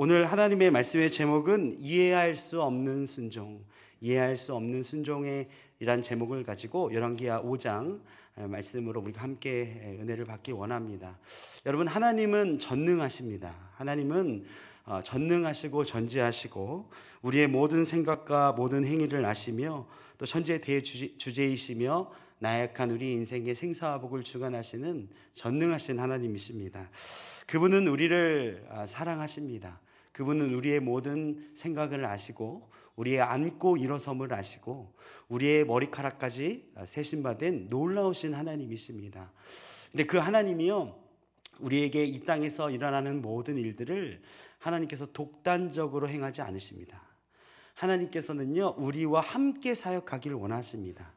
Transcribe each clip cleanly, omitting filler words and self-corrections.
오늘 하나님의 말씀의 제목은 이해할 수 없는 순종, 이해할 수 없는 순종의 이란 제목을 가지고 열왕기하 5장 말씀으로 우리가 함께 은혜를 받기 원합니다. 여러분, 하나님은 전능하십니다. 하나님은 전능하시고 전지하시고 우리의 모든 생각과 모든 행위를 아시며 또 천지의 대주제이시며 나약한 우리 인생의 생사와 복을 주관하시는 전능하신 하나님이십니다. 그분은 우리를 사랑하십니다. 그분은 우리의 모든 생각을 아시고 우리의 앉고 일어섬을 아시고 우리의 머리카락까지 세심받은 놀라우신 하나님이십니다. 근데 그 하나님이요, 우리에게 이 땅에서 일어나는 모든 일들을 하나님께서 독단적으로 행하지 않으십니다. 하나님께서는요, 우리와 함께 사역하기를 원하십니다.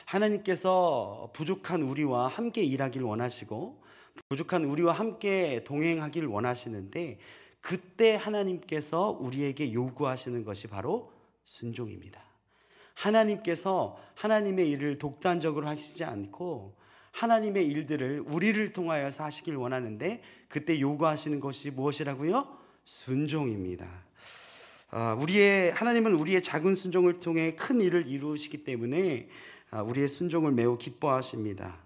하나님께서 부족한 우리와 함께 일하기를 원하시고 부족한 우리와 함께 동행하기를 원하시는데, 그때 하나님께서 우리에게 요구하시는 것이 바로 순종입니다. 하나님께서 하나님의 일을 독단적으로 하시지 않고 하나님의 일들을 우리를 통하여서 하시길 원하는데, 그때 요구하시는 것이 무엇이라고요? 순종입니다. 하나님은 우리의 작은 순종을 통해 큰 일을 이루시기 때문에 우리의 순종을 매우 기뻐하십니다.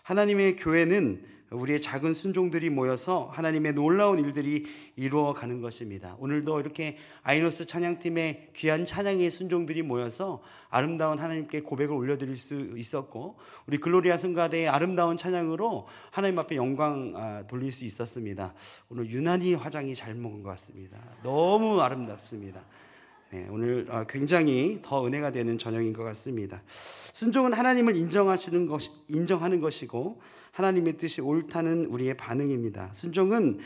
하나님의 교회는 우리의 작은 순종들이 모여서 하나님의 놀라운 일들이 이루어가는 것입니다. 오늘도 이렇게 아이노스 찬양팀의 귀한 찬양의 순종들이 모여서 아름다운 하나님께 고백을 올려드릴 수 있었고, 우리 글로리아 성가대의 아름다운 찬양으로 하나님 앞에 영광 돌릴 수 있었습니다. 오늘 유난히 화장이 잘 먹은 것 같습니다. 너무 아름답습니다. 네, 오늘 굉장히 더 은혜가 되는 저녁인 것 같습니다. 순종은 하나님을 인정하는 것이고 하나님의 뜻이 옳다는 우리의 반응입니다. 순종은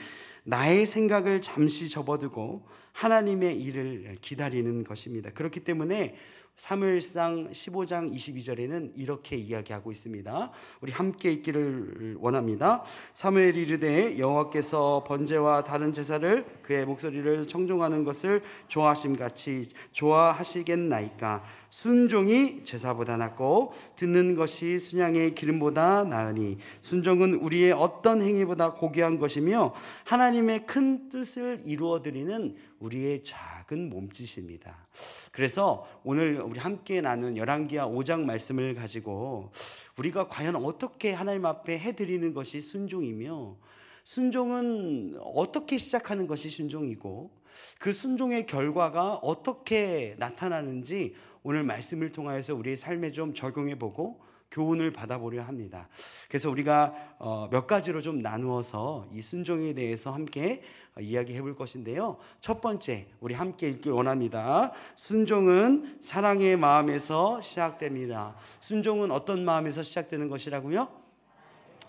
나의 생각을 잠시 접어두고 하나님의 일을 기다리는 것입니다. 그렇기 때문에 사무엘상 15장 22절에는 이렇게 이야기하고 있습니다. 우리 함께 읽기를 원합니다. 사무엘이 이르되 여호와께서 번제와 다른 제사를 그의 목소리를 청종하는 것을 좋아하심같이 좋아하시겠나이까. 순종이 제사보다 낫고 듣는 것이 순양의 기름보다 나으니 순종은 우리의 어떤 행위보다 고귀한 것이며 하나님의 큰 뜻을 이루어드리는 우리의 작은 몸짓입니다. 그래서 오늘 우리 함께 나눈 열왕기하 5장 말씀을 가지고 우리가 과연 어떻게 하나님 앞에 해드리는 것이 순종이며, 순종은 어떻게 시작하는 것이 순종이고 그 순종의 결과가 어떻게 나타나는지 오늘 말씀을 통하여서 우리의 삶에 좀 적용해보고 교훈을 받아보려 합니다. 그래서 우리가 몇 가지로 좀 나누어서 이 순종에 대해서 함께 이야기해 볼 것인데요. 첫 번째, 우리 함께 읽길 원합니다. 순종은 사랑의 마음에서 시작됩니다. 순종은 어떤 마음에서 시작되는 것이라고요?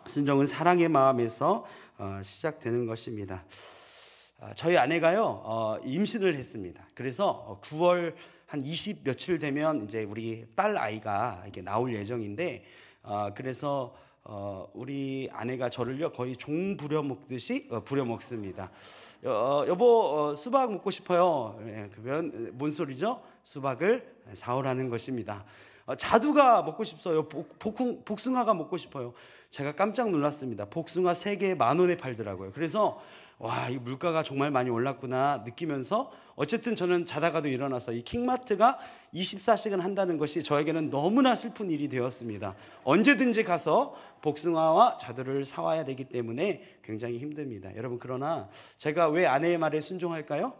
순종은 사랑의 마음에서 시작되는 것입니다. 저희 아내가요, 임신을 했습니다. 그래서 9월 한 20 며칠 되면 이제 우리 딸 아이가 이렇게 나올 예정인데, 그래서 우리 아내가 저를요 거의 종 부려먹듯이 부려먹습니다. 여보, 수박 먹고 싶어요. 그러면 뭔 소리죠? 수박을 사오라는 것입니다. 자두가 먹고 싶어요. 복숭아가 먹고 싶어요. 제가 깜짝 놀랐습니다. 복숭아 3개에 10,000원에 팔더라고요. 그래서 와, 이 물가가 정말 많이 올랐구나 느끼면서 어쨌든 저는 자다가도 일어나서 이 킹마트가 24시간 한다는 것이 저에게는 너무나 슬픈 일이 되었습니다. 언제든지 가서 복숭아와 자두를 사와야 되기 때문에 굉장히 힘듭니다. 여러분, 그러나 제가 왜 아내의 말에 순종할까요?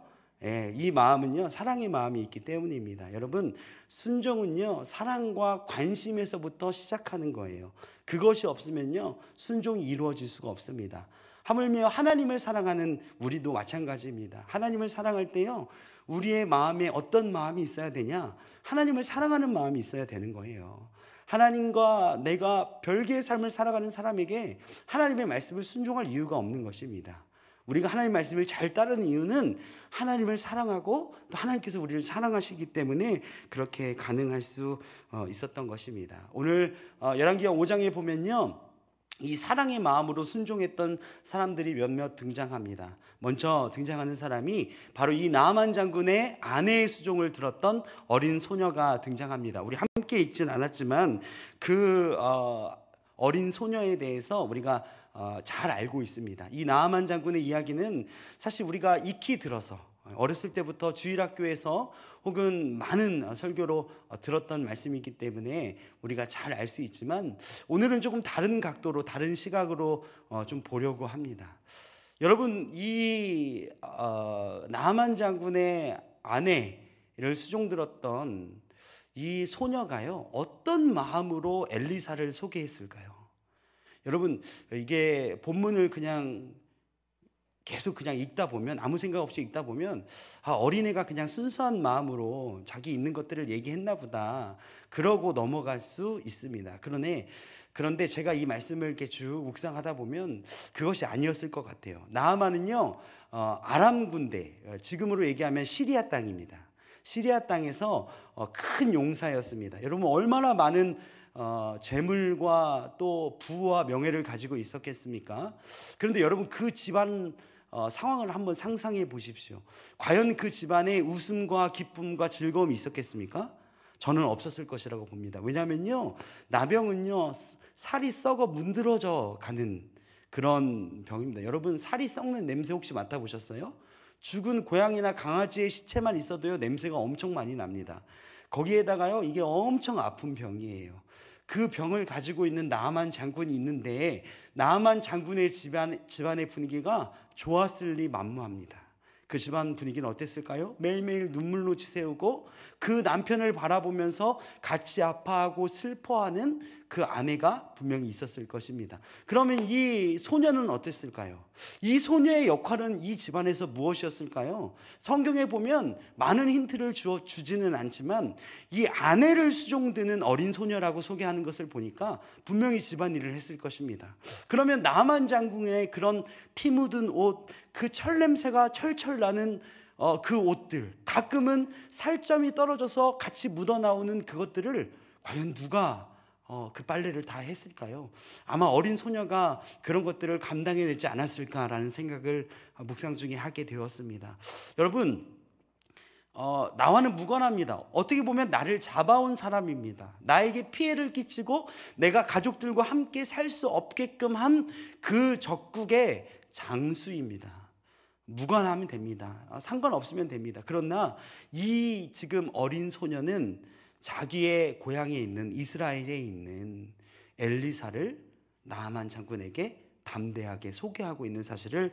이 마음은요, 사랑의 마음이 있기 때문입니다. 여러분, 순종은요, 사랑과 관심에서부터 시작하는 거예요. 그것이 없으면요, 순종이 이루어질 수가 없습니다. 하물며 하나님을 사랑하는 우리도 마찬가지입니다. 하나님을 사랑할 때요, 우리의 마음에 어떤 마음이 있어야 되냐? 하나님을 사랑하는 마음이 있어야 되는 거예요. 하나님과 내가 별개의 삶을 살아가는 사람에게 하나님의 말씀을 순종할 이유가 없는 것입니다. 우리가 하나님의 말씀을 잘 따르는 이유는 하나님을 사랑하고 또 하나님께서 우리를 사랑하시기 때문에 그렇게 가능할 수 있었던 것입니다. 오늘 열왕기하 5장에 보면요, 이 사랑의 마음으로 순종했던 사람들이 몇몇 등장합니다. 먼저 등장하는 사람이 바로 이 나아만 장군의 아내의 수종을 들었던 어린 소녀가 등장합니다. 우리 함께 읽진 않았지만 그 어린 소녀에 대해서 우리가 잘 알고 있습니다. 이 나아만 장군의 이야기는 사실 우리가 익히 들어서 어렸을 때부터 주일학교에서 혹은 많은 설교로 들었던 말씀이기 때문에 우리가 잘 알 수 있지만 오늘은 조금 다른 각도로 다른 시각으로 좀 보려고 합니다. 여러분, 이 나아만 장군의 아내를 수종들었던 이 소녀가요, 어떤 마음으로 엘리사를 소개했을까요? 여러분, 이게 본문을 그냥 계속 그냥 읽다 보면, 아무 생각 없이 읽다 보면 어린애가 그냥 순수한 마음으로 자기 있는 것들을 얘기했나 보다 그러고 넘어갈 수 있습니다. 그런데 제가 이 말씀을 이렇게 쭉 묵상하다 보면 그것이 아니었을 것 같아요. 나아만은요, 아람 군대, 지금으로 얘기하면 시리아 땅입니다. 시리아 땅에서 큰 용사였습니다. 여러분, 얼마나 많은 재물과 또 부와 명예를 가지고 있었겠습니까? 그런데 여러분, 그 집안 상황을 한번 상상해 보십시오. 과연 그 집안에 웃음과 기쁨과 즐거움이 있었겠습니까? 저는 없었을 것이라고 봅니다. 왜냐하면요, 나병은요, 살이 썩어 문드러져 가는 그런 병입니다. 여러분, 살이 썩는 냄새 혹시 맡아보셨어요? 죽은 고양이나 강아지의 시체만 있어도요, 냄새가 엄청 많이 납니다. 거기에다가요, 이게 엄청 아픈 병이에요. 그 병을 가지고 있는 나아만 장군이 있는데, 나아만 장군의 집안의 분위기가 좋았을 리 만무합니다. 그 집안 분위기는 어땠을까요? 매일매일 눈물로 지새우고 그 남편을 바라보면서 같이 아파하고 슬퍼하는 그 아내가 분명히 있었을 것입니다. 그러면 이 소녀는 어땠을까요? 이 소녀의 역할은 이 집안에서 무엇이었을까요? 성경에 보면 많은 힌트를 주지는 않지만 이 아내를 수종드는 어린 소녀라고 소개하는 것을 보니까 분명히 집안일을 했을 것입니다. 그러면 나아만 장군의 그런 피 묻은 옷, 그 철 냄새가 철철 나는 그 옷들, 가끔은 살점이 떨어져서 같이 묻어나오는 그것들을 과연 누가 그 빨래를 다 했을까요? 아마 어린 소녀가 그런 것들을 감당해내지 않았을까라는 생각을 묵상 중에 하게 되었습니다. 여러분, 나와는 무관합니다. 어떻게 보면 나를 잡아온 사람입니다. 나에게 피해를 끼치고 내가 가족들과 함께 살 수 없게끔 한 그 적국의 장수입니다. 무관하면 됩니다. 상관없으면 됩니다. 그러나 이 지금 어린 소녀는 자기의 고향에 있는 이스라엘에 있는 엘리사를 나아만 장군에게 담대하게 소개하고 있는 사실을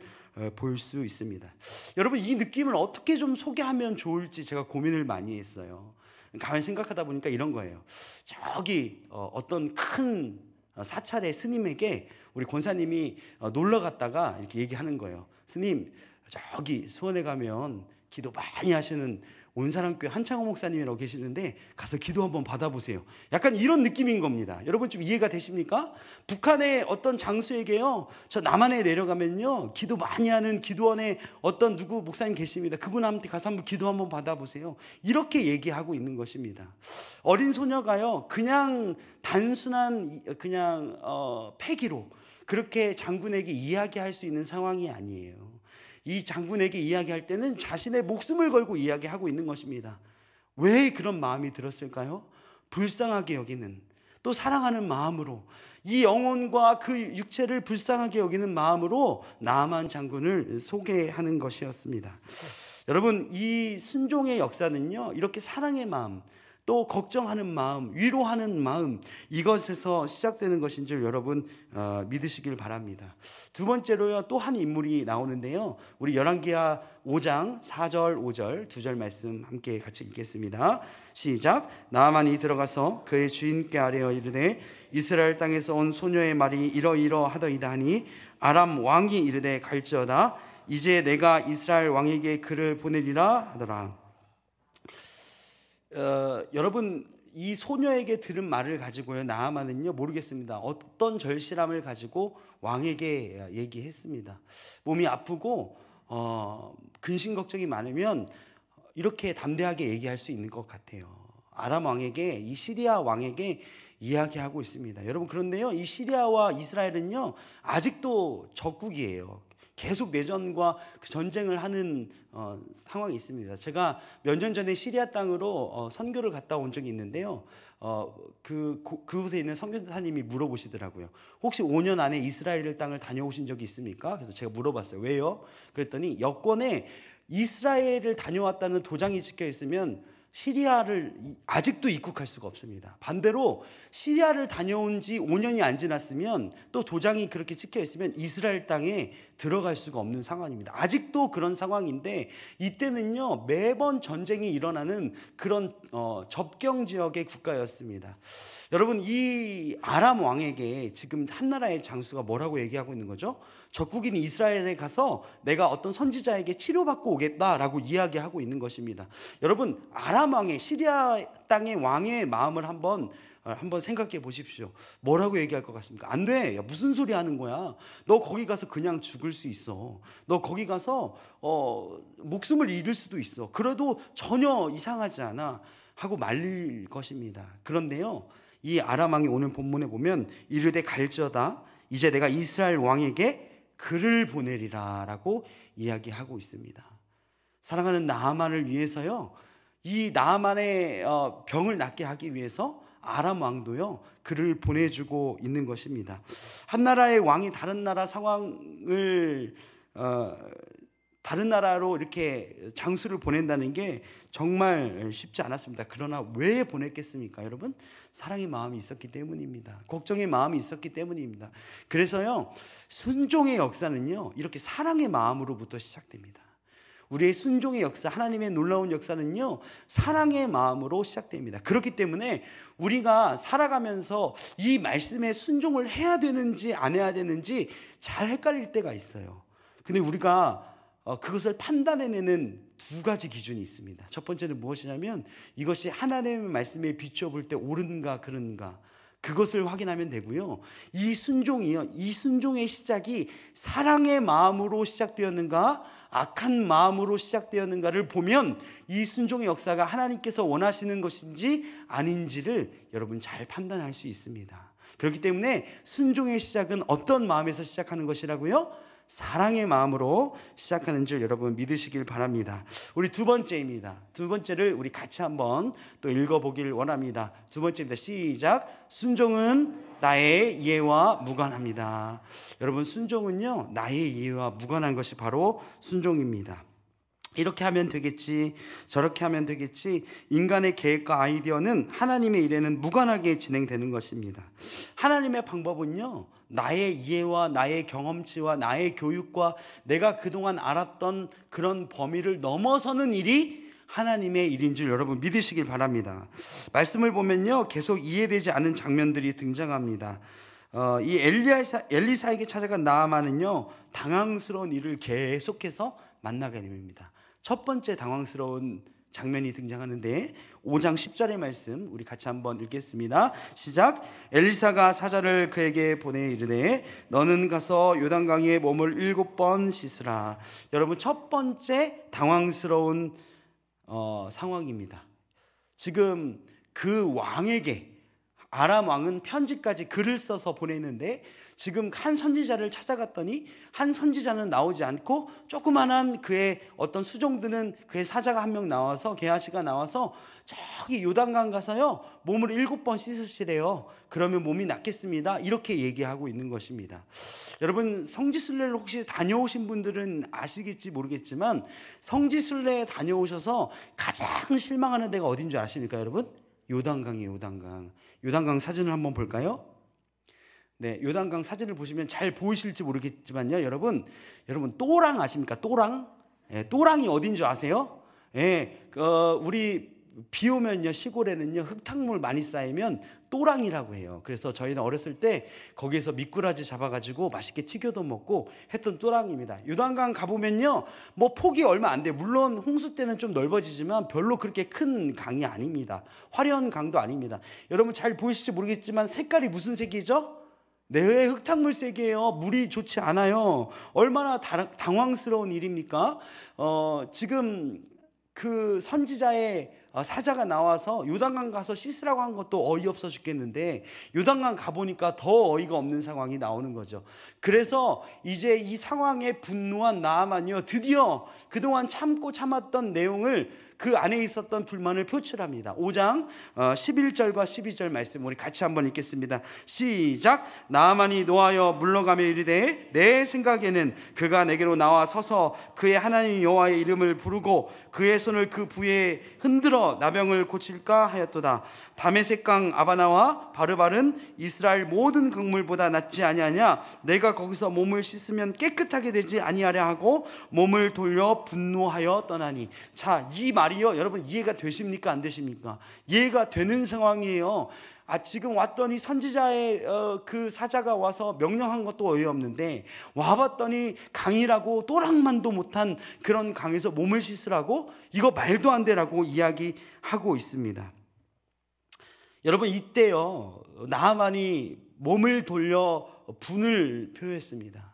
볼 수 있습니다. 여러분, 이 느낌을 어떻게 좀 소개하면 좋을지 제가 고민을 많이 했어요. 가만히 생각하다 보니까 이런 거예요. 저기 어떤 큰 사찰의 스님에게 우리 권사님이 놀러 갔다가 이렇게 얘기하는 거예요. 스님, 저기 수원에 가면 기도 많이 하시는 온사랑교회 한창호 목사님이라고 계시는데 가서 기도 한번 받아보세요. 약간 이런 느낌인 겁니다. 여러분, 좀 이해가 되십니까? 북한의 어떤 장수에게요, 저 남한에 내려가면요, 기도 많이 하는 기도원에 어떤 누구 목사님 계십니다. 그분한테 가서 한번 기도 한번 받아보세요. 이렇게 얘기하고 있는 것입니다. 어린 소녀가요, 그냥 단순한 그냥 패기로 그렇게 장군에게 이야기할 수 있는 상황이 아니에요. 이 장군에게 이야기할 때는 자신의 목숨을 걸고 이야기하고 있는 것입니다. 왜 그런 마음이 들었을까요? 불쌍하게 여기는, 또 사랑하는 마음으로, 이 영혼과 그 육체를 불쌍하게 여기는 마음으로 나아만 장군을 소개하는 것이었습니다. 여러분, 이 순종의 역사는요, 이렇게 사랑의 마음, 또 걱정하는 마음, 위로하는 마음, 이것에서 시작되는 것인 줄 여러분 믿으시길 바랍니다. 두 번째로요, 또 한 인물이 나오는데요, 우리 열왕기하 5장 4절 5절 두 절 말씀 함께 같이 읽겠습니다. 시작. 나아만이 들어가서 그의 주인께 아뢰어 이르되 이스라엘 땅에서 온 소녀의 말이 이러이러하더이다 하니 아람 왕이 이르되 갈지어다. 이제 내가 이스라엘 왕에게 그를 보내리라 하더라. 여러분, 이 소녀에게 들은 말을 가지고요, 나아만은요, 모르겠습니다. 어떤 절실함을 가지고 왕에게 얘기했습니다. 몸이 아프고 근심 걱정이 많으면 이렇게 담대하게 얘기할 수 있는 것 같아요. 아람 왕에게, 이 시리아 왕에게 이야기하고 있습니다. 여러분, 그런데요, 이 시리아와 이스라엘은요, 아직도 적국이에요. 계속 내전과 그 전쟁을 하는 상황이 있습니다. 제가 몇 년 전에 시리아 땅으로 선교를 갔다 온 적이 있는데요. 그곳에 있는 선교사님이 물어보시더라고요. 혹시 5년 안에 이스라엘 땅을 다녀오신 적이 있습니까? 그래서 제가 물어봤어요. 왜요? 그랬더니 여권에 이스라엘을 다녀왔다는 도장이 찍혀 있으면 시리아를 아직도 입국할 수가 없습니다. 반대로 시리아를 다녀온 지 5년이 안 지났으면 또 도장이 그렇게 찍혀 있으면 이스라엘 땅에 들어갈 수가 없는 상황입니다. 아직도 그런 상황인데 이때는요 매번 전쟁이 일어나는 그런 접경 지역의 국가였습니다. 여러분, 이 아람 왕에게 지금 한나라의 장수가 뭐라고 얘기하고 있는 거죠? 적국인 이스라엘에 가서 내가 어떤 선지자에게 치료받고 오겠다라고 이야기하고 있는 것입니다. 여러분, 아람 왕의, 시리아 땅의 왕의 마음을 한번 생각해 보십시오. 뭐라고 얘기할 것 같습니까? 안 돼. 야, 무슨 소리 하는 거야? 너 거기 가서 그냥 죽을 수 있어. 너 거기 가서 목숨을 잃을 수도 있어. 그래도 전혀 이상하지 않아 하고 말릴 것입니다. 그런데요, 이 아람 왕이 오늘 본문에 보면 이르되 갈지어다 이제 내가 이스라엘 왕에게 글을 보내리라 라고 이야기하고 있습니다. 사랑하는 나아만을 위해서요, 이 나아만의 병을 낫게 하기 위해서 아람 왕도요 글을 보내주고 있는 것입니다. 한 나라의 왕이 다른 나라 상황을 다른 나라로 이렇게 장수를 보낸다는 게 정말 쉽지 않았습니다. 그러나 왜 보냈겠습니까, 여러분? 사랑의 마음이 있었기 때문입니다. 걱정의 마음이 있었기 때문입니다. 그래서요, 순종의 역사는요 이렇게 사랑의 마음으로부터 시작됩니다. 우리의 순종의 역사, 하나님의 놀라운 역사는요 사랑의 마음으로 시작됩니다. 그렇기 때문에 우리가 살아가면서 이 말씀에 순종을 해야 되는지 안 해야 되는지 잘 헷갈릴 때가 있어요. 근데 우리가 그것을 판단해내는 두 가지 기준이 있습니다. 첫 번째는 무엇이냐면 이것이 하나님의 말씀에 비추어 볼 때 옳은가 그른가, 그것을 확인하면 되고요. 이 순종의 시작이 사랑의 마음으로 시작되었는가 악한 마음으로 시작되었는가를 보면 이 순종의 역사가 하나님께서 원하시는 것인지 아닌지를 여러분 잘 판단할 수 있습니다. 그렇기 때문에 순종의 시작은 어떤 마음에서 시작하는 것이라고요? 사랑의 마음으로 시작하는 줄 여러분 믿으시길 바랍니다. 우리 두 번째입니다. 두 번째를 우리 같이 한번 또 읽어보길 원합니다. 두 번째입니다. 시작. 순종은 나의 이해와 무관합니다. 여러분, 순종은요 나의 이해와 무관한 것이 바로 순종입니다. 이렇게 하면 되겠지, 저렇게 하면 되겠지, 인간의 계획과 아이디어는 하나님의 일에는 무관하게 진행되는 것입니다. 하나님의 방법은요 나의 이해와 나의 경험치와 나의 교육과 내가 그동안 알았던 그런 범위를 넘어서는 일이 하나님의 일인 줄 여러분 믿으시길 바랍니다. 말씀을 보면요 계속 이해되지 않은 장면들이 등장합니다. 이 엘리사에게 찾아간 나아만은요 당황스러운 일을 계속해서 만나게 됩니다. 첫 번째 당황스러운 장면이 등장하는데 5장 10절의 말씀 우리 같이 한번 읽겠습니다. 시작. 엘리사가 사자를 그에게 보내 이르되 너는 가서 요단강에 몸을 7번 씻으라. 여러분, 첫 번째 당황스러운 상황입니다. 지금 그 왕에게 아람 왕은 편지까지 글을 써서 보내는데 지금 한 선지자를 찾아갔더니 한 선지자는 나오지 않고 조그만한 그의 어떤 수종드는 그의 사자가 한 명 나와서, 게하시가 나와서 저기 요단강 가서요 몸을 7번 씻으시래요. 그러면 몸이 낫겠습니다. 이렇게 얘기하고 있는 것입니다. 여러분, 성지순례를 혹시 다녀오신 분들은 아시겠지 모르겠지만 성지순례에 다녀오셔서 가장 실망하는 데가 어딘 줄 아십니까, 여러분? 요단강이에요. 요단강 사진을 한번 볼까요? 네, 요단강 사진을 보시면 잘 보이실지 모르겠지만요, 여러분 또랑 아십니까? 또랑? 예, 또랑이 어딘 줄 아세요? 예, 우리 비 오면요 시골에는요 흙탕물 많이 쌓이면 또랑이라고 해요. 그래서 저희는 어렸을 때 거기에서 미꾸라지 잡아가지고 맛있게 튀겨도 먹고 했던 또랑입니다. 요단강 가보면요 뭐 폭이 얼마 안 돼요. 물론 홍수 때는 좀 넓어지지만 별로 그렇게 큰 강이 아닙니다. 화려한 강도 아닙니다. 여러분 잘 보이실지 모르겠지만 색깔이 무슨 색이죠? 네, 흙탕물색이에요. 물이 좋지 않아요. 얼마나 당황스러운 일입니까? 지금 그 선지자의 사자가 나와서 요단강 가서 씻으라고 한 것도 어이없어 죽겠는데 요단강 가보니까 더 어이가 없는 상황이 나오는 거죠. 그래서 이제 이 상황에 분노한 나아만이요, 드디어 그동안 참고 참았던 내용을, 그 안에 있었던 불만을 표출합니다. 5장 11절과 12절 말씀 우리 같이 한번 읽겠습니다. 시작. 나아만이 노하여 물러가며 이르되 내 생각에는 그가 내게로 나와 서서 그의 하나님 여호와의 이름을 부르고 그의 손을 그 부에 흔들어 나병을 고칠까 하였도다. 다메섹강 아바나와 바르발은 이스라엘 모든 강물보다 낫지 아니하냐. 내가 거기서 몸을 씻으면 깨끗하게 되지 아니하랴 하고 몸을 돌려 분노하여 떠나니. 자, 이 말이요, 여러분 이해가 되십니까? 안 되십니까? 이해가 되는 상황이에요. 지금 왔더니 선지자의 그 사자가 와서 명령한 것도 어이없는데, 와봤더니 강이라고 또랑만도 못한 그런 강에서 몸을 씻으라고? 이거 말도 안 되라고 이야기하고 있습니다. 여러분, 이때요 나아만이 몸을 돌려 분을 표했습니다.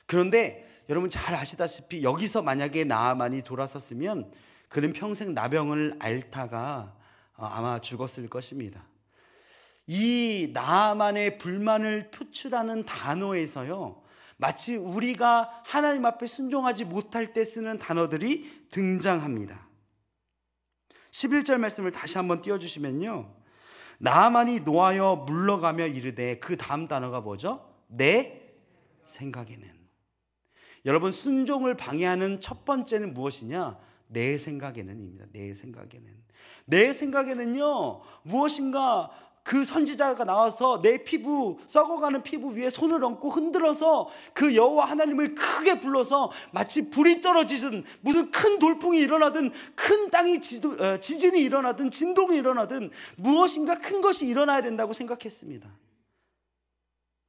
그런데 여러분 잘 아시다시피 여기서 만약에 나아만이 돌아섰으면 그는 평생 나병을 앓다가 아마 죽었을 것입니다. 이 나아만의 불만을 표출하는 단어에서요, 마치 우리가 하나님 앞에 순종하지 못할 때 쓰는 단어들이 등장합니다. 11절 말씀을 다시 한번 띄워주시면요, 나아만이 노하여 물러가며 이르되, 그 다음 단어가 뭐죠? 내 생각에는. 여러분, 순종을 방해하는 첫 번째는 무엇이냐? 내 생각에는입니다. 내 생각에는. 내 생각에는요, 무엇인가 그 선지자가 나와서 내 피부, 썩어가는 피부 위에 손을 얹고 흔들어서 그 여호와 하나님을 크게 불러서 마치 불이 떨어지든 무슨 큰 돌풍이 일어나든 큰 땅이 지진이 일어나든 진동이 일어나든 무엇인가 큰 것이 일어나야 된다고 생각했습니다.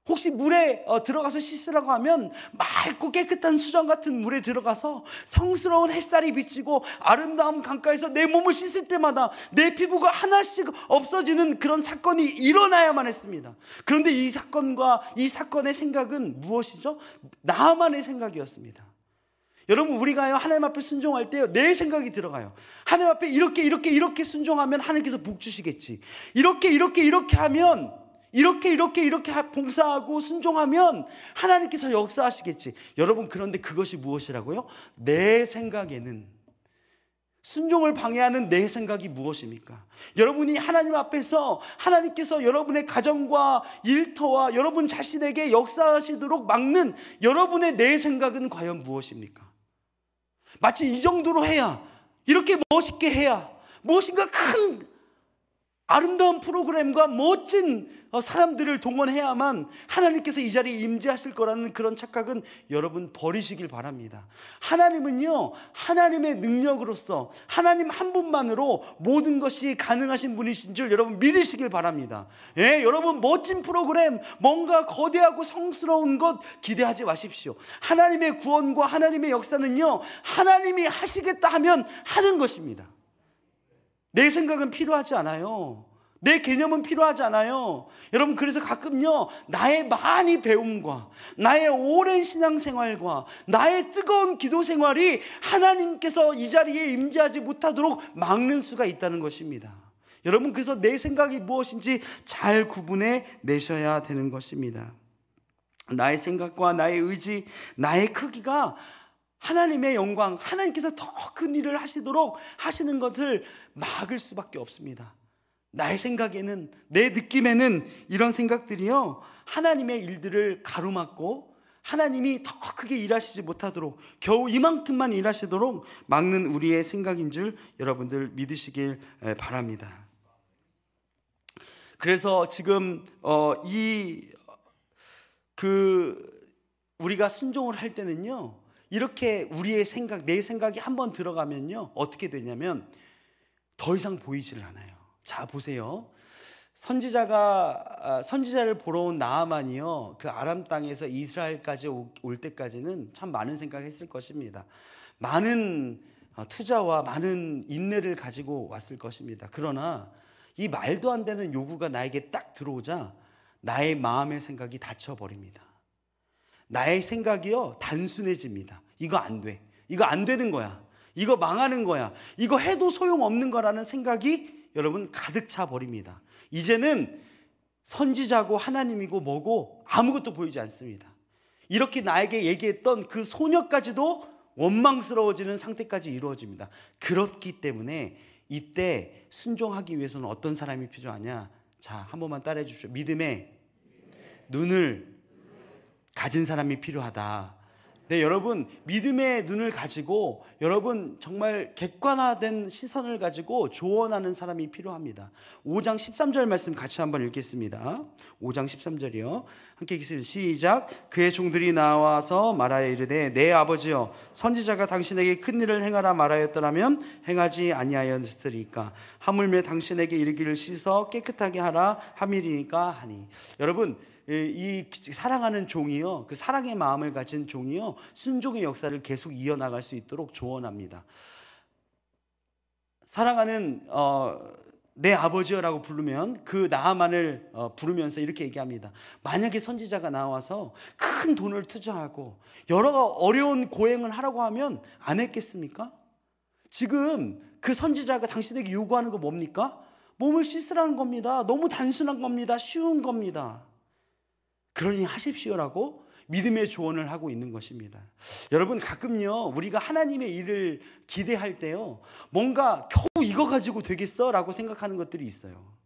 혹시 물에 들어가서 씻으라고 하면 맑고 깨끗한 수정 같은 물에 들어가서 성스러운 햇살이 비치고 아름다운 강가에서 내 몸을 씻을 때마다 내 피부가 하나씩 없어지는 그런 사건이 일어나야만 했습니다. 그런데 이 사건의 생각은 무엇이죠? 나만의 생각이었습니다. 여러분, 우리가요 하나님 앞에 순종할 때요, 내 생각이 들어가요. 하나님 앞에 이렇게 순종하면 하나님께서 복 주시겠지. 이렇게 하면, 이렇게 봉사하고 순종하면 하나님께서 역사하시겠지. 여러분, 그런데 그것이 무엇이라고요? 내 생각에는, 순종을 방해하는 내 생각이 무엇입니까? 여러분이 하나님 앞에서 하나님께서 여러분의 가정과 일터와 여러분 자신에게 역사하시도록 막는 여러분의 내 생각은 과연 무엇입니까? 마치 이 정도로 해야, 이렇게 멋있게 해야, 무엇인가 큰 아름다운 프로그램과 멋진 사람들을 동원해야만 하나님께서 이 자리에 임재하실 거라는 그런 착각은 여러분 버리시길 바랍니다. 하나님은요, 하나님의 능력으로서 하나님 한 분만으로 모든 것이 가능하신 분이신 줄 여러분 믿으시길 바랍니다. 예, 여러분 멋진 프로그램, 뭔가 거대하고 성스러운 것 기대하지 마십시오. 하나님의 구원과 하나님의 역사는요, 하나님이 하시겠다 하면 하는 것입니다. 내 생각은 필요하지 않아요. 내 개념은 필요하지 않아요. 여러분, 그래서 가끔요, 나의 많이 배움과 나의 오랜 신앙생활과 나의 뜨거운 기도 생활이 하나님께서 이 자리에 임재하지 못하도록 막는 수가 있다는 것입니다. 여러분, 그래서 내 생각이 무엇인지 잘 구분해 내셔야 되는 것입니다. 나의 생각과 나의 의지, 나의 크기가 하나님의 영광, 하나님께서 더 큰 일을 하시도록 하시는 것을 막을 수밖에 없습니다. 나의 생각에는, 내 느낌에는 이런 생각들이요, 하나님의 일들을 가로막고 하나님이 더 크게 일하시지 못하도록, 겨우 이만큼만 일하시도록 막는 우리의 생각인 줄 여러분들 믿으시길 바랍니다. 그래서 지금 우리가 순종을 할 때는요, 이렇게 우리의 생각, 내 생각이 한번 들어가면요, 어떻게 되냐면 더 이상 보이지를 않아요. 자, 보세요. 선지자를 보러 온 나아만이요, 그 아람 땅에서 이스라엘까지 올 때까지는 참 많은 생각했을 것입니다. 많은 투자와 많은 인내를 가지고 왔을 것입니다. 그러나 이 말도 안 되는 요구가 나에게 딱 들어오자 나의 마음의 생각이 닫혀버립니다. 나의 생각이요, 단순해집니다. 이거 안 돼. 이거 안 되는 거야. 이거 망하는 거야, 이거 해도 소용없는 거라는 생각이 여러분 가득 차 버립니다. 이제는 선지자고 하나님이고 뭐고 아무것도 보이지 않습니다. 이렇게 나에게 얘기했던 그 소녀까지도 원망스러워지는 상태까지 이루어집니다. 그렇기 때문에 이때 순종하기 위해서는 어떤 사람이 필요하냐? 자, 한 번만 따라해 주십시오. 믿음의 눈을 가진 사람이 필요하다. 네, 여러분, 믿음의 눈을 가지고 여러분 정말 객관화된 시선을 가지고 조언하는 사람이 필요합니다. 5장 13절 말씀 같이 한번 읽겠습니다. 5장 13절이요. 함께 읽겠습니다. 시작. 그의 종들이 나와서 말하여 이르되 내 아버지여, 선지자가 당신에게 큰 일을 행하라 말하였더라면 행하지 아니하였으리까. 하물며 당신에게 이르기를 씻어 깨끗하게 하라 함이리니까 하니. 여러분, 이 사랑하는 종이요, 그 사랑의 마음을 가진 종이요, 순종의 역사를 계속 이어나갈 수 있도록 조언합니다. 사랑하는 내 아버지여라고 부르면 그 나아만을 부르면서 이렇게 얘기합니다. 만약에 선지자가 나와서 큰 돈을 투자하고 여러 어려운 고행을 하라고 하면 안 했겠습니까? 지금 그 선지자가 당신에게 요구하는 거 뭡니까? 몸을 씻으라는 겁니다. 너무 단순한 겁니다. 쉬운 겁니다. 그러니 하십시오라고 믿음의 조언을 하고 있는 것입니다. 여러분, 가끔요 우리가 하나님의 일을 기대할 때요, 뭔가 겨우 이거 가지고 되겠어? 라고 생각하는 것들이 있어요.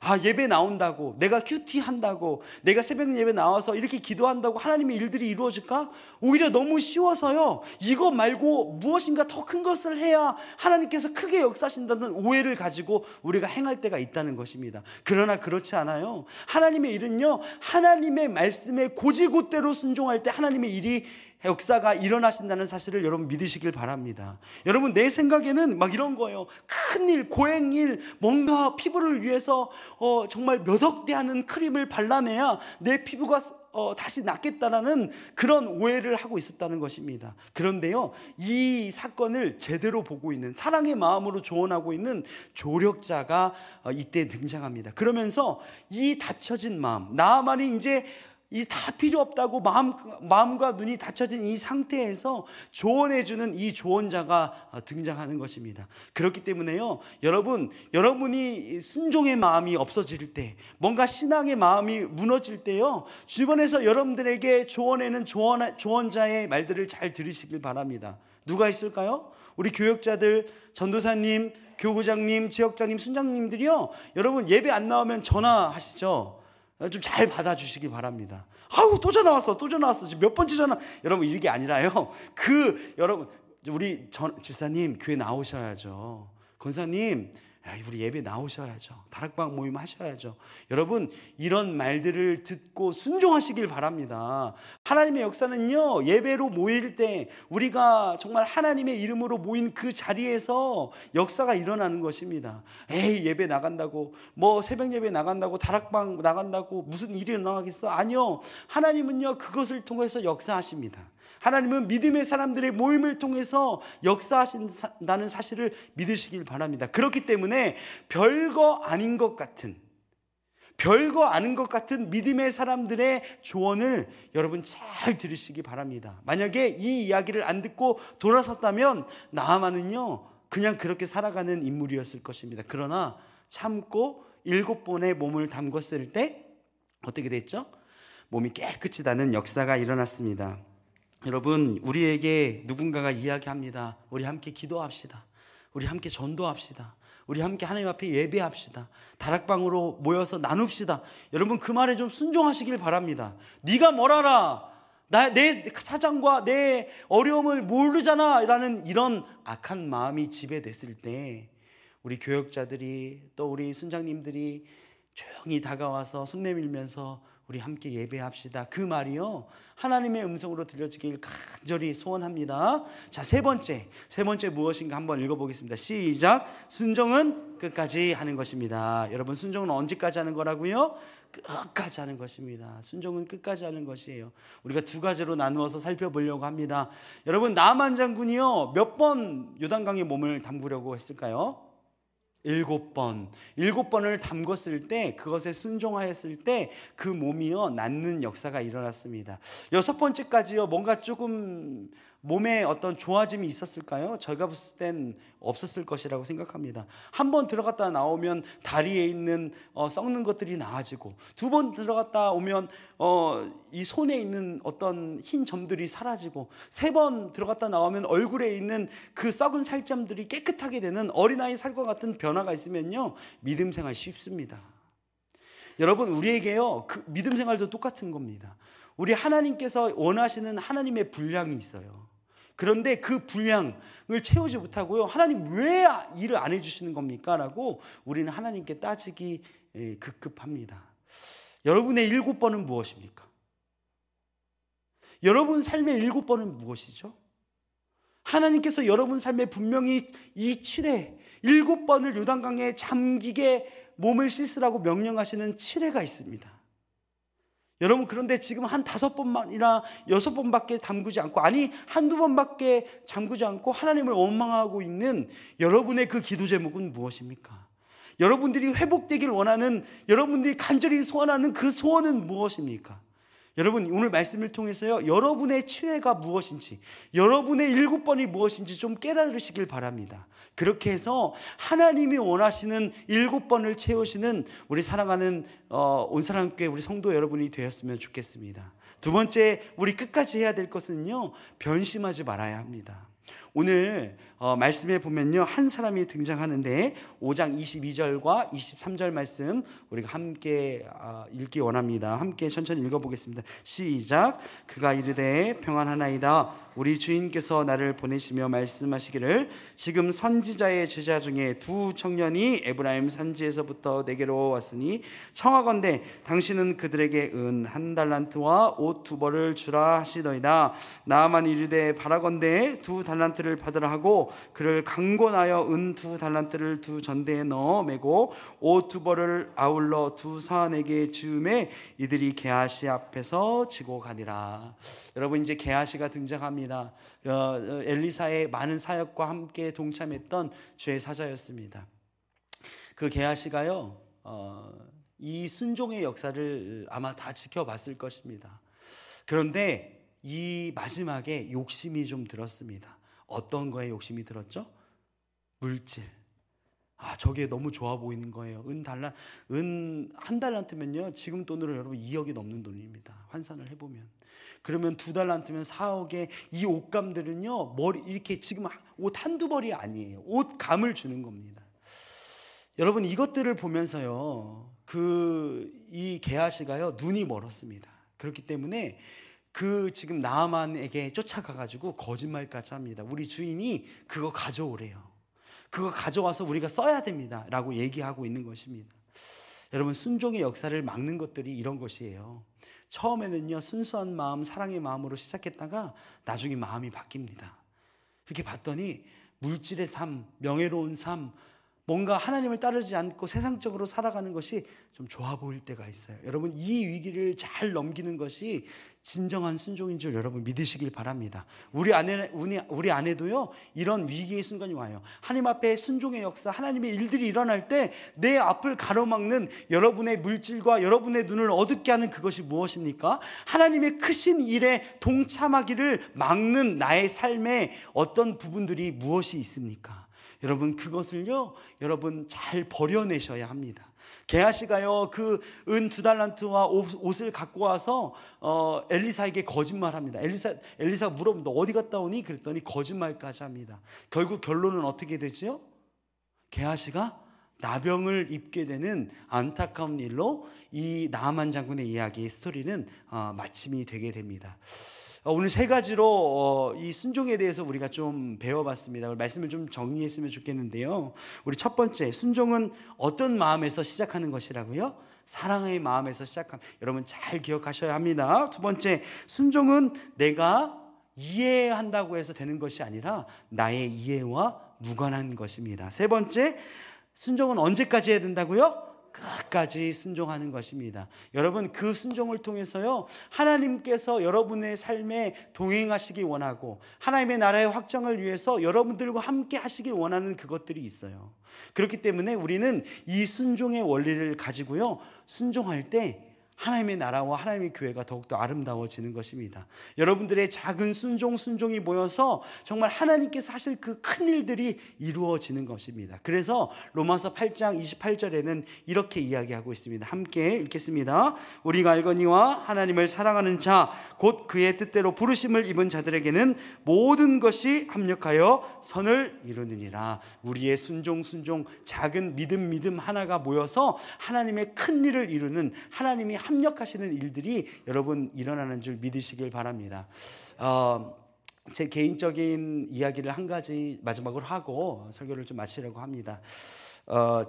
아, 예배 나온다고, 내가 큐티 한다고, 내가 새벽 예배 나와서 이렇게 기도한다고 하나님의 일들이 이루어질까? 오히려 너무 쉬워서요, 이거 말고 무엇인가 더 큰 것을 해야 하나님께서 크게 역사하신다는 오해를 가지고 우리가 행할 때가 있다는 것입니다. 그러나 그렇지 않아요. 하나님의 일은요, 하나님의 말씀에 고지고대로 순종할 때 하나님의 일이, 역사가 일어나신다는 사실을 여러분 믿으시길 바랍니다. 여러분, 내 생각에는 막 이런 거예요. 큰일, 고행일, 뭔가 피부를 위해서 정말 몇 억대 하는 크림을 발라내야 내 피부가 다시 낫겠다라는 그런 오해를 하고 있었다는 것입니다. 그런데요, 이 사건을 제대로 보고 있는, 사랑의 마음으로 조언하고 있는 조력자가 이때 등장합니다. 그러면서 이 닫혀진 마음, 나만이 이제 이 다 필요 없다고 마음과 눈이 닫혀진 이 상태에서 조언해주는 이 조언자가 등장하는 것입니다. 그렇기 때문에요, 여러분이 순종의 마음이 없어질 때, 뭔가 신앙의 마음이 무너질 때요, 주변에서 여러분들에게 조언하는 조언자의 말들을 잘 들으시길 바랍니다. 누가 있을까요? 우리 교역자들, 전도사님, 교구장님, 지역장님, 순장님들이요, 여러분 예배 안 나오면 전화하시죠. 좀 잘 받아주시기 바랍니다. 아우, 또 전화 왔어. 지금 몇 번째 전화. 여러분, 이게 아니라요, 여러분, 우리 집사님 교회 나오셔야죠. 권사님, 우리 예배 나오셔야죠. 다락방 모임 하셔야죠. 여러분, 이런 말들을 듣고 순종하시길 바랍니다. 하나님의 역사는요, 예배로 모일 때 우리가 정말 하나님의 이름으로 모인 그 자리에서 역사가 일어나는 것입니다. 에이, 예배 나간다고, 뭐 새벽 예배 나간다고, 다락방 나간다고 무슨 일이 일어나겠어? 아니요, 하나님은요 그것을 통해서 역사하십니다. 하나님은 믿음의 사람들의 모임을 통해서 역사하신다는 사실을 믿으시길 바랍니다. 그렇기 때문에 별거 아닌 것 같은 믿음의 사람들의 조언을 여러분 잘 들으시기 바랍니다. 만약에 이 이야기를 안 듣고 돌아섰다면 나아만은요 그냥 그렇게 살아가는 인물이었을 것입니다. 그러나 참고 7번의 몸을 담궜을 때 어떻게 됐죠? 몸이 깨끗이 나는 역사가 일어났습니다. 여러분, 우리에게 누군가가 이야기합니다. 우리 함께 기도합시다. 우리 함께 전도합시다. 우리 함께 하나님 앞에 예배합시다. 다락방으로 모여서 나눕시다. 여러분, 그 말에 좀 순종하시길 바랍니다. 네가 뭘 알아? 내 사정과 내 어려움을 모르잖아 라는 이런 악한 마음이 지배됐을 때 우리 교역자들이, 또 우리 순장님들이 조용히 다가와서 손 내밀면서 우리 함께 예배합시다. 그 말이요, 하나님의 음성으로 들려지길 간절히 소원합니다. 자, 세 번째 무엇인가 한번 읽어보겠습니다. 시작. 순종은 끝까지 하는 것입니다. 여러분, 순종은 언제까지 하는 거라고요? 끝까지 하는 것입니다. 순종은 끝까지 하는 것이에요. 우리가 두 가지로 나누어서 살펴보려고 합니다. 여러분, 나만 장군이요 몇 번 요단강에 몸을 담그려고 했을까요? 7번을 담궜을 때, 그것에 순종하였을 때 그 몸이요 낫는 역사가 일어났습니다. 6번째까지요 뭔가 조금 몸에 어떤 좋아짐이 있었을까요? 제가 봤을 땐 없었을 것이라고 생각합니다. 한 번 들어갔다 나오면 다리에 있는 썩는 것들이 나아지고, 두 번 들어갔다 오면 이 손에 있는 어떤 흰 점들이 사라지고, 세 번 들어갔다 나오면 얼굴에 있는 그 썩은 살점들이 깨끗하게 되는 어린아이 살과 같은 변화가 있으면요, 믿음 생활 쉽습니다. 여러분, 우리에게요, 그 믿음 생활도 똑같은 겁니다. 우리 하나님께서 원하시는 하나님의 분량이 있어요. 그런데 그 분량을 채우지 못하고요, 하나님 왜 일을 안 해주시는 겁니까? 라고 우리는 하나님께 따지기 급급합니다. 여러분의 7번은 무엇입니까? 여러분 삶의 7번은 무엇이죠? 하나님께서 여러분 삶에 분명히 이 7회 7번을 요단강에 잠기게 몸을 씻으라고 명령하시는 7회가 있습니다. 여러분, 그런데 지금 한 5번만이나 6번밖에 잠그지 않고, 아니 한두 번밖에 잠그지 않고 하나님을 원망하고 있는 여러분의 그 기도 제목은 무엇입니까? 여러분들이 회복되길 원하는, 여러분들이 간절히 소원하는 그 소원은 무엇입니까? 여러분, 오늘 말씀을 통해서요, 여러분의 7회가 무엇인지, 여러분의 7번이 무엇인지 좀 깨달으시길 바랍니다. 그렇게 해서 하나님이 원하시는 7번을 채우시는 우리 사랑하는 온사랑교회 우리 성도 여러분이 되었으면 좋겠습니다. 두 번째, 우리 끝까지 해야 될 것은요, 변심하지 말아야 합니다. 오늘 말씀에 보면요, 한 사람이 등장하는데 5장 22절과 23절 말씀 우리가 함께 읽기 원합니다. 함께 천천히 읽어보겠습니다. 시작. 그가 이르되 평안하나이다. 우리 주인께서 나를 보내시며 말씀하시기를 지금 선지자의 제자 중에 두 청년이 에브라임 산지에서부터 내게로 왔으니 청하건대 당신은 그들에게 은 1달란트와 옷 2벌을 주라 하시더이다. 나만 이르되 바라건대 2달란트를 받으라 하고 그를 강권하여 은 2달란트를 두 전대에 넣어 메고 옷 2벌을 아울러 두 사환에게 주음에 이들이 게하시 앞에서 지고 가니라. 여러분, 이제 게하시가 등장합니다. 엘리사의 많은 사역과 함께 동참했던 주의 사자였습니다. 그 게하시가요, 이 순종의 역사를 아마 다 지켜봤을 것입니다. 그런데 이 마지막에 욕심이 좀 들었습니다. 어떤 거에 욕심이 들었죠? 물질. 저게 너무 좋아 보이는 거예요. 은 1달란트면요, 지금 돈으로 여러분 2억이 넘는 돈입니다. 환산을 해보면. 그러면 2달란트면 4억에 이 옷감들은요, 머리 이렇게 지금 옷 한두 벌이 아니에요. 옷감을 주는 겁니다. 여러분, 이것들을 보면서요, 이 게하시가요, 눈이 멀었습니다. 그렇기 때문에 지금 나아만에게 쫓아가가지고 거짓말까지 합니다. 우리 주인이 그거 가져오래요. 그거 가져와서 우리가 써야 됩니다. 라고 얘기하고 있는 것입니다. 여러분, 순종의 역사를 막는 것들이 이런 것이에요. 처음에는요, 순수한 마음, 사랑의 마음으로 시작했다가 나중에 마음이 바뀝니다. 이렇게 봤더니 물질의 삶, 명예로운 삶, 뭔가 하나님을 따르지 않고 세상적으로 살아가는 것이 좀 좋아 보일 때가 있어요. 여러분, 이 위기를 잘 넘기는 것이 진정한 순종인 줄 여러분 믿으시길 바랍니다. 우리 안에도요, 이런 위기의 순간이 와요. 하나님 앞에 순종의 역사, 하나님의 일들이 일어날 때 내 앞을 가로막는 여러분의 물질과 여러분의 눈을 어둡게 하는 그것이 무엇입니까? 하나님의 크신 일에 동참하기를 막는 나의 삶에 어떤 부분들이 무엇이 있습니까? 여러분, 그것을요, 여러분 잘 버려내셔야 합니다. 게하시가요, 그 은 2달란트와 옷을 갖고 와서 엘리사에게 거짓말합니다. 엘리사가 물어보면 너 어디 갔다 오니? 그랬더니 거짓말까지 합니다. 결국 결론은 어떻게 되죠? 게하시가 나병을 입게 되는 안타까운 일로 이 나아만 장군의 이야기, 스토리는 마침이 되게 됩니다. 오늘 3가지로 이 순종에 대해서 우리가 좀 배워봤습니다. 말씀을 좀 정리했으면 좋겠는데요. 우리 첫 번째, 순종은 어떤 마음에서 시작하는 것이라고요? 사랑의 마음에서 시작합니다. 여러분 잘 기억하셔야 합니다. 두 번째, 순종은 내가 이해한다고 해서 되는 것이 아니라 나의 이해와 무관한 것입니다. 세 번째, 순종은 언제까지 해야 된다고요? 끝까지 순종하는 것입니다. 여러분, 그 순종을 통해서요, 하나님께서 여러분의 삶에 동행하시기 원하고 하나님의 나라의 확장을 위해서 여러분들과 함께 하시길 원하는 그것들이 있어요. 그렇기 때문에 우리는 이 순종의 원리를 가지고요, 순종할 때 하나님의 나라와 하나님의 교회가 더욱더 아름다워지는 것입니다. 여러분들의 작은 순종이 모여서 정말 하나님께서 하실 그 큰 일들이 이루어지는 것입니다. 그래서 로마서 8장 28절에는 이렇게 이야기하고 있습니다. 함께 읽겠습니다. 우리가 알거니와 하나님을 사랑하는 자 곧 그의 뜻대로 부르심을 입은 자들에게는 모든 것이 합력하여 선을 이루느니라. 우리의 순종 작은 믿음 하나가 모여서 하나님의 큰 일을 이루는, 하나님이 합력하시는 일들이 여러분 일어나는 줄 믿으시길 바랍니다. 제 개인적인 이야기를 한 가지 마지막으로 하고 설교를 좀 마치려고 합니다.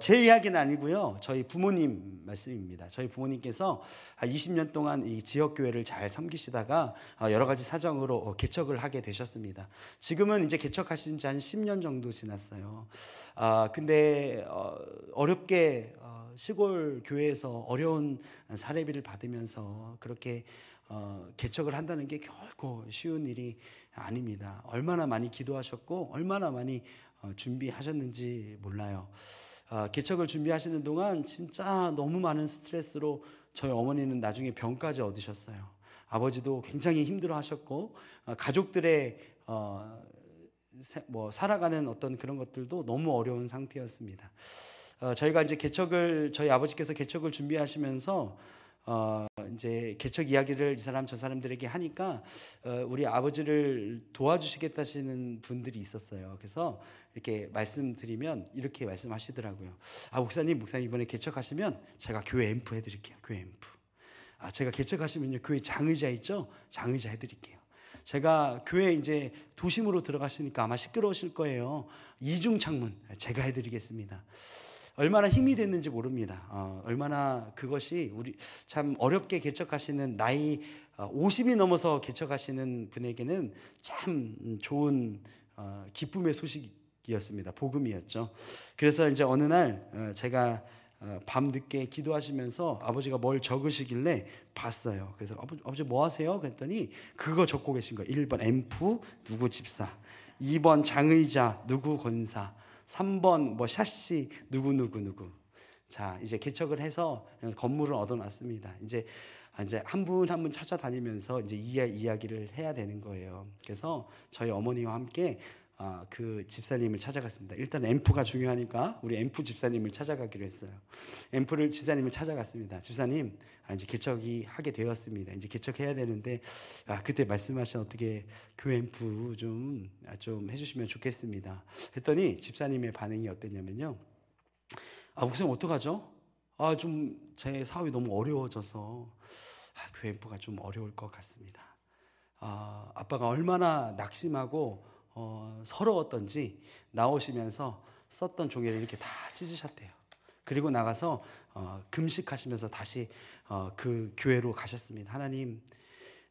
제 이야기는 아니고요, 저희 부모님 말씀입니다. 저희 부모님께서 20년 동안 이 지역교회를 잘 섬기시다가 여러 가지 사정으로 개척을 하게 되셨습니다. 지금은 이제 개척하신 지 한 10년 정도 지났어요. 근데 어렵게 시골 교회에서 어려운 사례비를 받으면서 그렇게 개척을 한다는 게 결코 쉬운 일이 아닙니다. 얼마나 많이 기도하셨고 얼마나 많이 준비하셨는지 몰라요. 개척을 준비하시는 동안 진짜 너무 많은 스트레스로 저희 어머니는 나중에 병까지 얻으셨어요. 아버지도 굉장히 힘들어하셨고 가족들의 살아가는 어떤 그런 것들도 너무 어려운 상태였습니다. 저희가 이제 저희 아버지께서 개척을 준비하시면서 이제 개척 이야기를 이 사람 저 사람들에게 하니까 우리 아버지를 도와주시겠다시는 분들이 있었어요. 그래서 이렇게 말씀드리면 이렇게 말씀하시더라고요. 목사님 이번에 개척하시면 제가 교회 앰프 해드릴게요. 교회 앰프. 제가 개척하시면요, 교회 장의자 있죠? 장의자 해드릴게요. 제가 교회 이제 도심으로 들어가시니까 아마 시끄러우실 거예요. 이중 창문 제가 해드리겠습니다. 얼마나 힘이 됐는지 모릅니다. 얼마나 그것이 우리 참 어렵게 개척하시는 나이 50이 넘어서 개척하시는 분에게는 참 좋은 기쁨의 소식이었습니다. 복음이었죠. 그래서 이제 어느 날 제가 밤늦게 기도하시면서 아버지가 뭘 적으시길래 봤어요. 그래서 아버지 뭐 하세요? 그랬더니 그거 적고 계신 거예요. 1번 앰프 누구 집사, 2번 장의자 누구 권사, 3번 샤시 누구. 자, 이제 개척을 해서 건물을 얻어놨습니다. 이제 한 분 한 분 찾아다니면서 이제 이야기를 해야 되는 거예요. 그래서 저희 어머니와 함께 그 집사님을 찾아갔습니다. 일단 앰프가 중요하니까 우리 앰프 집사님을 찾아가기로 했어요. 집사님을 찾아갔습니다. 집사님, 이제 개척이 하게 되었습니다. 이제 개척해야 되는데 그때 말씀하신 어떻게 교회 앰프 좀 해주시면 좋겠습니다. 했더니 집사님의 반응이 어땠냐면요. 목사님 어떡하죠? 좀 제 사업이 너무 어려워져서 교회 앰프가 좀 어려울 것 같습니다. 아빠가 얼마나 낙심하고 서러웠던지 나오시면서 썼던 종이를 이렇게 다 찢으셨대요. 그리고 나가서 금식하시면서 다시 그 교회로 가셨습니다. 하나님,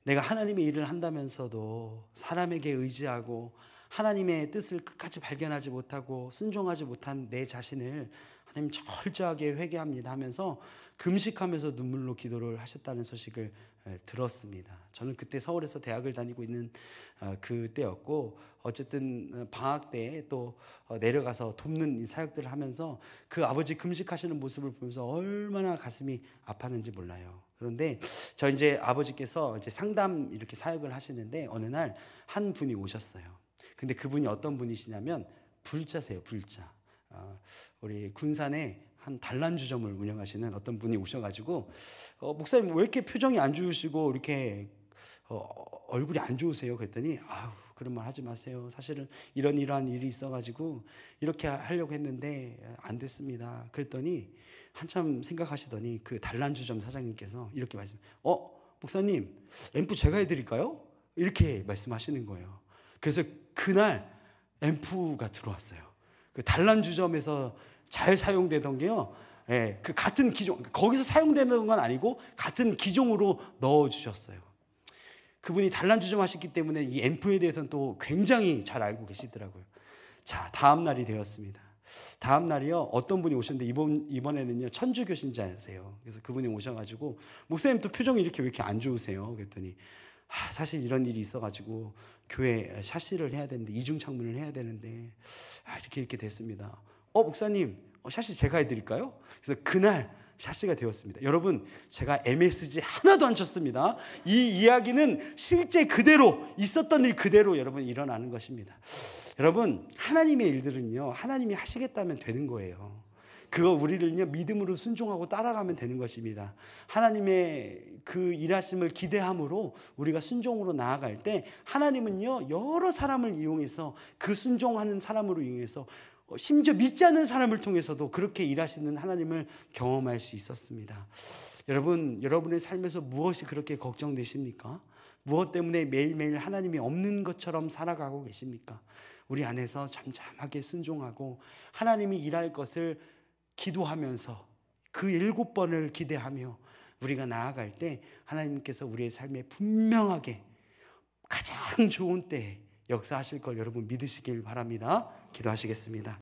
내가 하나님의 일을 한다면서도 사람에게 의지하고 하나님의 뜻을 끝까지 발견하지 못하고 순종하지 못한 내 자신을 하나님 철저하게 회개합니다 하면서 금식하면서 눈물로 기도를 하셨다는 소식을 들었습니다. 저는 그때 서울에서 대학을 다니고 있는 그때였고, 어쨌든 방학 때 또 내려가서 돕는 사역들을 하면서 그 아버지 금식하시는 모습을 보면서 얼마나 가슴이 아팠는지 몰라요. 그런데 저 이제 아버지께서 이제 상담 이렇게 사역을 하시는데 어느 날 한 분이 오셨어요. 근데 그분이 어떤 분이시냐면 불자세요, 불자. 우리 군산에 한 단란주점을 운영하시는 어떤 분이 오셔가지고 목사님 왜 이렇게 표정이 안 좋으시고 이렇게 얼굴이 안 좋으세요? 그랬더니 그런 말 하지 마세요. 사실은 이러한 일이 있어가지고 이렇게 하려고 했는데 안 됐습니다. 그랬더니 한참 생각하시더니 그 단란주점 사장님께서 이렇게 목사님 앰프 제가 해드릴까요? 이렇게 말씀하시는 거예요. 그래서 그날 앰프가 들어왔어요. 그 단란주점에서 잘 사용되던 게요, 그 같은 기종, 거기서 사용되는 건 아니고 같은 기종으로 넣어주셨어요. 그분이 단란주점 하셨기 때문에 이 앰프에 대해서는 또 굉장히 잘 알고 계시더라고요. 자, 다음 날이 되었습니다. 다음 날이요, 어떤 분이 오셨는데 이번에는요 천주교 신자세요. 그래서 그분이 오셔가지고 목사님 또 표정이 이렇게 왜 이렇게 안 좋으세요? 그랬더니 사실 이런 일이 있어가지고 교회 샤시를 해야 되는데 이중 창문을 해야 되는데 이렇게 됐습니다. 목사님 샤시 제가 해드릴까요? 그래서 그날 샷시가 되었습니다. 여러분, 제가 MSG 하나도 안 쳤습니다. 이 이야기는 실제 그대로 있었던 일 그대로 여러분 일어나는 것입니다. 여러분, 하나님의 일들은요, 하나님이 하시겠다면 되는 거예요. 그거 우리를요 믿음으로 순종하고 따라가면 되는 것입니다. 하나님의 그 일하심을 기대함으로 우리가 순종으로 나아갈 때 하나님은요 여러 사람을 이용해서 그 순종하는 사람으로 이용해서 심지어 믿지 않는 사람을 통해서도 그렇게 일하시는 하나님을 경험할 수 있었습니다. 여러분, 여러분의 삶에서 무엇이 그렇게 걱정되십니까? 무엇 때문에 매일매일 하나님이 없는 것처럼 살아가고 계십니까? 우리 안에서 잠잠하게 순종하고 하나님이 일할 것을 기도하면서 그 7번을 기대하며 우리가 나아갈 때 하나님께서 우리의 삶에 분명하게 가장 좋은 때에 역사하실 걸 여러분 믿으시길 바랍니다. 기도하시겠습니다.